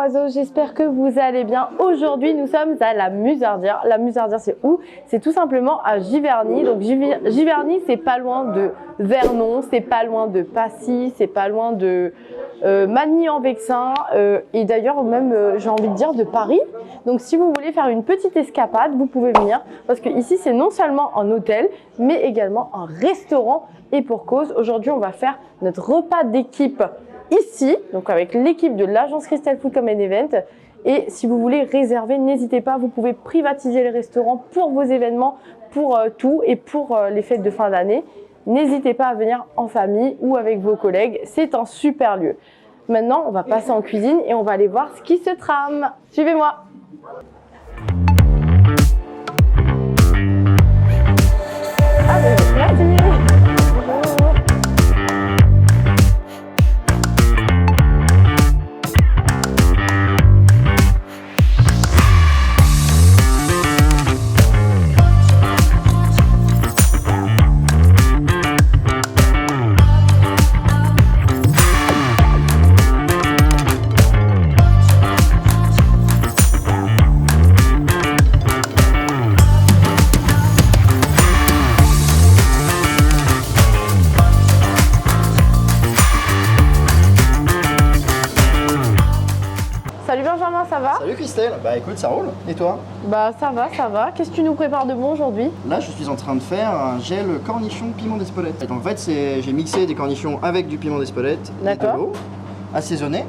oiseaux, j'espère que vous allez bien. Aujourd'hui, nous sommes à la Musardière. La Musardière, c'est où? C'est tout simplement à Giverny. Donc Giverny, c'est pas loin de Vernon, c'est pas loin de Passy, c'est pas loin de Magny-en-Vexin et d'ailleurs même, j'ai envie de dire, de Paris. Donc si vous voulez faire une petite escapade, vous pouvez venir parce que ici, c'est non seulement un hôtel, mais également un restaurant. Et pour cause, aujourd'hui, on va faire notre repas d'équipe ici, donc avec l'équipe de l'agence Crystal Food comme Event. Et si vous voulez réserver, n'hésitez pas, vous pouvez privatiser les restaurants pour vos événements, pour tout et pour les fêtes de fin d'année. N'hésitez pas à venir en famille ou avec vos collègues, c'est un super lieu. Maintenant, on va passer en cuisine et on va aller voir ce qui se trame. Suivez-moi. Merci. Salut Benjamin, ça va? Salut Christelle, bah écoute, ça roule. Et toi? Bah ça va, ça va. Qu'est-ce que tu nous prépares de bon aujourd'hui? Là, je suis en train de faire un gel cornichon piment d'Espelette. Donc en fait, j'ai mixé des cornichons avec du piment d'Espelette et de l'eau, assaisonné.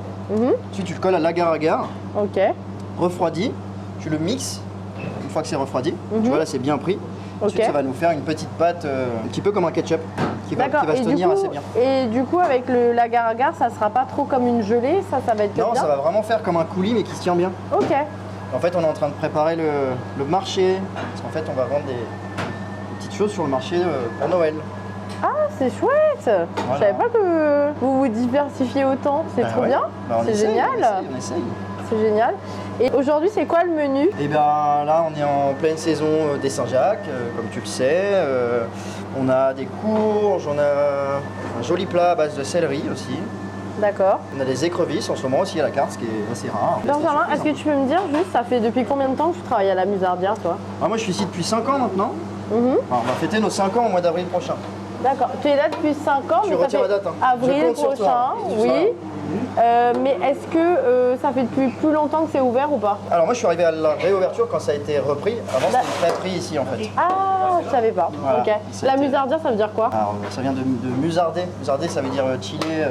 Ensuite, tu le colles à l'agar-agar, Ok. refroidi. Tu le mixes une fois que c'est refroidi. Tu vois, là, c'est bien pris. Ensuite, ça va nous faire une petite pâte un petit peu comme un ketchup qui va se tenir assez bien. Et du coup, avec l'agar-agar, ça sera pas trop comme une gelée, ça va être Non, bien? ça va vraiment faire comme un coulis mais qui se tient bien. Ok. En fait, on est en train de préparer le marché. Parce qu'en fait, on va vendre des petites choses sur le marché pour Noël. Ah, c'est chouette. Voilà. Je savais pas que vous vous diversifiez autant. C'est trop ouais. bien. Bah, on c'est essaye, génial. On essaye. C'est génial. Et aujourd'hui, c'est quoi le menu? Et bien là, on est en pleine saison des Saint-Jacques, comme tu le sais. On a des courges, on a un joli plat à base de céleri aussi. D'accord. On a des écrevisses en ce moment aussi à la carte, ce qui est assez rare. Benjamin, est-ce que tu peux me dire juste, ça fait depuis combien de temps que tu travailles à la Musardière, toi? Moi, je suis ici depuis 5 ans maintenant. Enfin, on va fêter nos 5 ans au mois d'avril prochain. D'accord. Tu es là depuis 5 ans, Tu mais ça retires fait la date, hein. avril Je compte sur prochain, toi. oui. Mais est-ce que ça fait depuis plus longtemps que c'est ouvert ou pas? Alors moi, je suis arrivé à la réouverture quand ça a été repris. Avant, c'était une crêperie ici en fait. Ah, je savais pas. Voilà. Ok. La Musardière, ça veut dire quoi? Alors, ça vient de musarder. Musarder, ça veut dire chiller,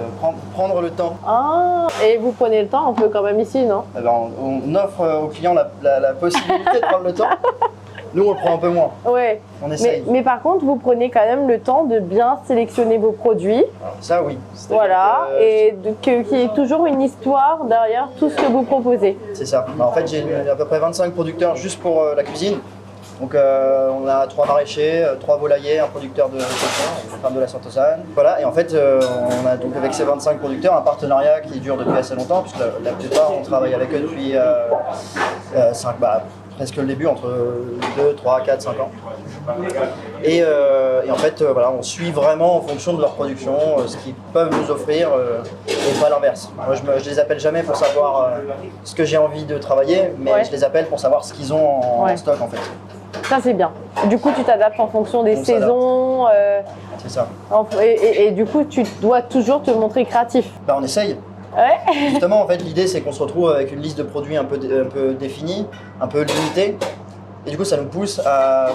prendre le temps. Ah, et vous prenez le temps un peu quand même ici, non? Eh ben, on offre aux clients la possibilité de prendre le temps. Nous, on le prend un peu moins. Ouais. On essaye. Mais par contre, vous prenez quand même le temps de bien sélectionner vos produits. Alors, ça, oui. Voilà. Et qu'il y ait toujours une histoire derrière tout ce que vous proposez. C'est ça. Bah, en fait, j'ai à peu près 25 producteurs juste pour la cuisine. Donc, on a 3 maraîchers, 3 volaillers, un producteur de cochons, une femme de la Santosanne. Voilà. Et en fait, on a donc avec ces 25 producteurs un partenariat qui dure depuis assez longtemps, puisque la plupart, on travaille avec eux depuis presque le début, entre 2, 3, 4, 5 ans. Et en fait, voilà, on suit vraiment en fonction de leur production, ce qu'ils peuvent nous offrir et pas l'inverse. Moi, je les appelle jamais pour savoir ce que j'ai envie de travailler, mais je les appelle pour savoir ce qu'ils ont en stock en fait. Ça, c'est bien. Du coup, tu t'adaptes en fonction des saisons. C'est ça. Et du coup, tu dois toujours te montrer créatif. Bah, on essaye. Ouais. Justement, en fait, l'idée, c'est qu'on se retrouve avec une liste de produits un peu définie, un peu limitée. Et du coup, ça nous pousse à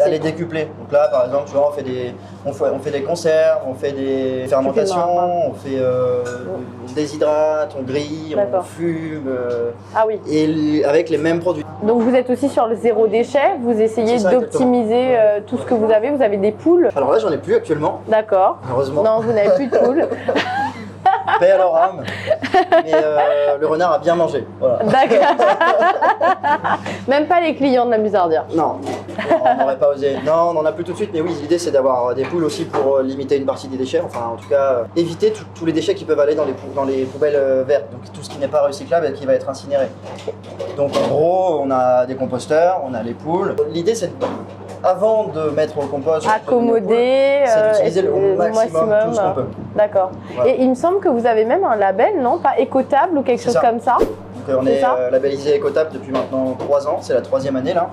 les décupler. Donc là, par exemple, tu vois, on fait des conserves, on fait des fermentations, on fait on déshydrate, on grille, on fume. Ah oui. Et avec les mêmes produits. Donc vous êtes aussi sur le zéro déchet, vous essayez d'optimiser tout ce que vous avez des poules? Alors là, j'en ai plus actuellement. D'accord. Heureusement. Non, vous n'avez plus de poules. Paix à leur âme. Mais le renard a bien mangé. Voilà. D'accord. Même pas les clients de la Musardière. Non, on n'aurait pas osé. Non, on n'en a plus tout de suite, mais oui, l'idée c'est d'avoir des poules aussi pour limiter une partie des déchets. Enfin, en tout cas, éviter tous les déchets qui peuvent aller dans les poubelles vertes. Donc tout ce qui n'est pas recyclable et qui va être incinéré. Donc en gros, on a des composteurs, on a les poules. L'idée c'est avant de mettre au compost, accommoder, c'est d'utiliser au maximum tout ce qu'on peut. D'accord. Voilà. Et il me semble que vous avez même un label, non? Pas écotable ou quelque chose comme ça? Donc on est labellisé écotable depuis maintenant 3 ans, c'est la 3e année là.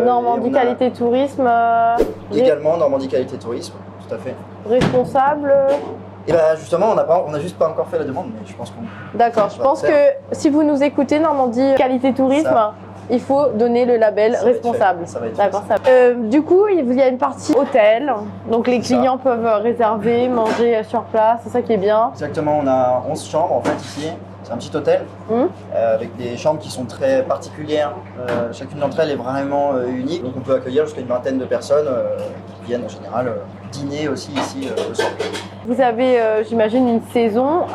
Normandie Qualité Tourisme. Également Normandie Qualité Tourisme, tout à fait. Responsable. Et bah justement, on a juste pas encore fait la demande, mais je pense qu'on... D'accord, je pense que si vous nous écoutez, Normandie Qualité Tourisme, il faut donner le label responsable. D'accord. Du coup, il y a une partie hôtel, donc les clients peuvent réserver, manger sur place, c'est ça qui est bien. Exactement, on a 11 chambres en fait ici. C'est un petit hôtel avec des chambres qui sont très particulières. Chacune d'entre elles est vraiment unique. Donc on peut accueillir jusqu'à une vingtaine de personnes qui viennent en général dîner aussi ici le soir. Vous avez, j'imagine, une saison.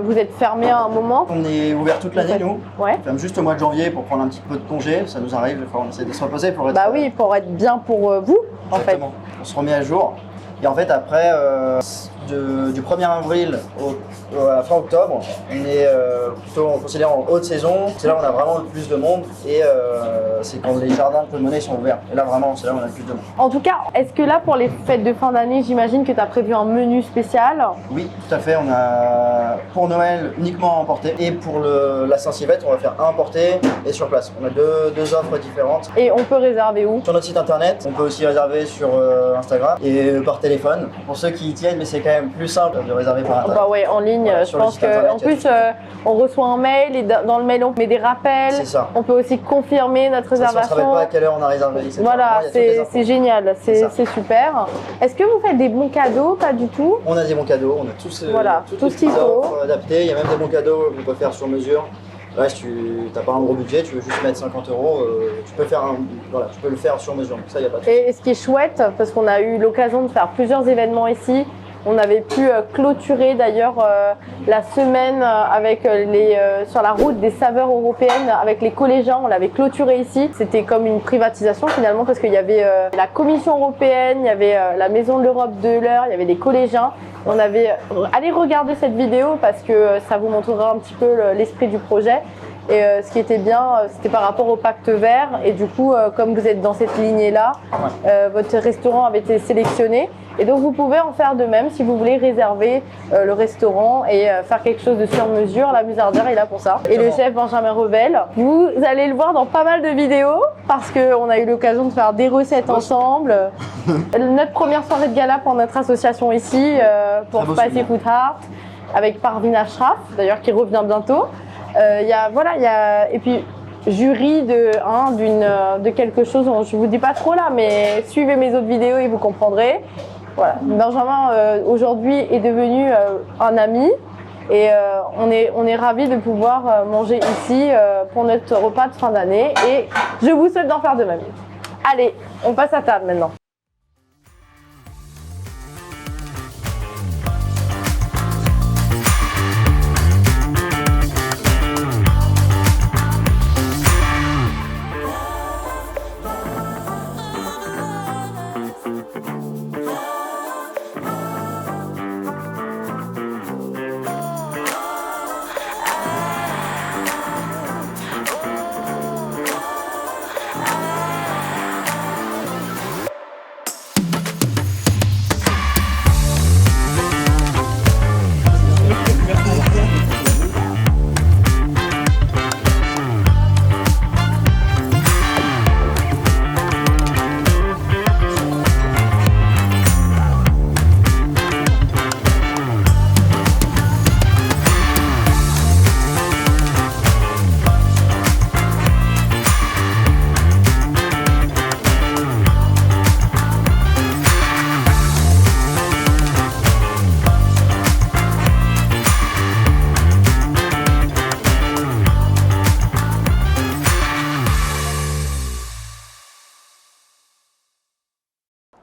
Vous êtes fermé à un moment? On est ouvert toute l'année, nous. Ouais. On ferme juste au mois de janvier pour prendre un petit peu de congé. Ça nous arrive, on essaie de se reposer pour être... Bah oui, pour être bien pour vous, en fait. On se remet à jour. Et en fait, après, du 1er avril à la fin octobre, on est plutôt, on considère en haute saison. C'est là où on a vraiment le plus de monde et c'est quand les jardins de Claude Monet sont ouverts. Et là, vraiment, c'est là où on a le plus de monde. En tout cas, est-ce que là, pour les fêtes de fin d'année, j'imagine que tu as prévu un menu spécial? Oui, tout à fait. On a pour Noël uniquement à emporter et pour la Saint-Sylvestre, on va faire un emporté et sur place. On a deux offres différentes. Et on peut réserver où? Sur notre site internet. On peut aussi réserver sur Instagram et par téléphone. Pour ceux qui y tiennent, mais c'est quand même plus simple de réserver par internet. Bah ouais, en ligne, voilà, je pense qu'en plus, on reçoit un mail et dans le mail, on met des rappels. C'est ça. On peut aussi confirmer notre réservation. Si on ne se rappelle pas à quelle heure on a réservé. Voilà, c'est génial, c'est super. Est-ce que vous faites des bons cadeaux? Pas du tout. On a des bons cadeaux, on a tous tout ce qu'il faut. Adaptés. Il y a même des bons cadeaux qu'on peut faire sur mesure. Là, si tu n'as pas un gros budget, tu veux juste mettre 50 €, tu peux le faire sur mesure. Ça, y a pas de souci. Et ce qui est chouette, parce qu'on a eu l'occasion de faire plusieurs événements ici, on avait pu clôturer d'ailleurs la semaine avec sur la route des saveurs européennes avec les collégiens. On l'avait clôturé ici. C'était comme une privatisation finalement parce qu'il y avait la Commission européenne, il y avait la Maison de l'Europe de l'Eure, il y avait des collégiens. On avait allez regarder cette vidéo parce que ça vous montrera un petit peu l'esprit du projet. Et ce qui était bien, c'était par rapport au pacte vert. Et du coup, comme vous êtes dans cette lignée-là, votre restaurant avait été sélectionné. Et donc, vous pouvez en faire de même si vous voulez réserver le restaurant et faire quelque chose de sur mesure. La Musardière est là pour ça. Et le chef Benjamin Revel, vous allez le voir dans pas mal de vidéos parce qu'on a eu l'occasion de faire des recettes ensemble. Notre première soirée de gala pour notre association ici, pour Spicy Food Heart, avec Parvin Ashraf, d'ailleurs, qui revient bientôt. Et puis jury de quelque chose, je vous dis pas trop là, mais suivez mes autres vidéos et vous comprendrez. Voilà. Benjamin aujourd'hui est devenu un ami et on est ravis de pouvoir manger ici pour notre repas de fin d'année et je vous souhaite d'en faire de même. Allez, on passe à table maintenant.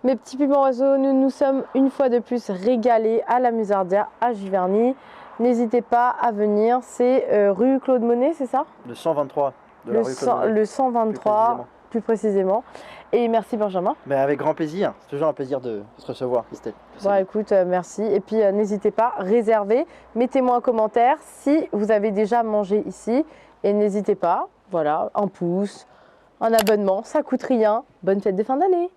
Mes petits piments oiseaux, nous nous sommes une fois de plus régalés à la Musardière à Giverny. N'hésitez pas à venir, c'est rue Claude Monet, c'est ça? Le 123 de la rue Claude Monet. Le 123, plus précisément. Et merci Benjamin. Mais avec grand plaisir, c'est toujours un plaisir de se recevoir, Christelle. Bon, écoute, merci. Et puis n'hésitez pas, réservez, mettez-moi un commentaire si vous avez déjà mangé ici. Et n'hésitez pas, voilà, un pouce, un abonnement, ça coûte rien. Bonne fête de fin d'année.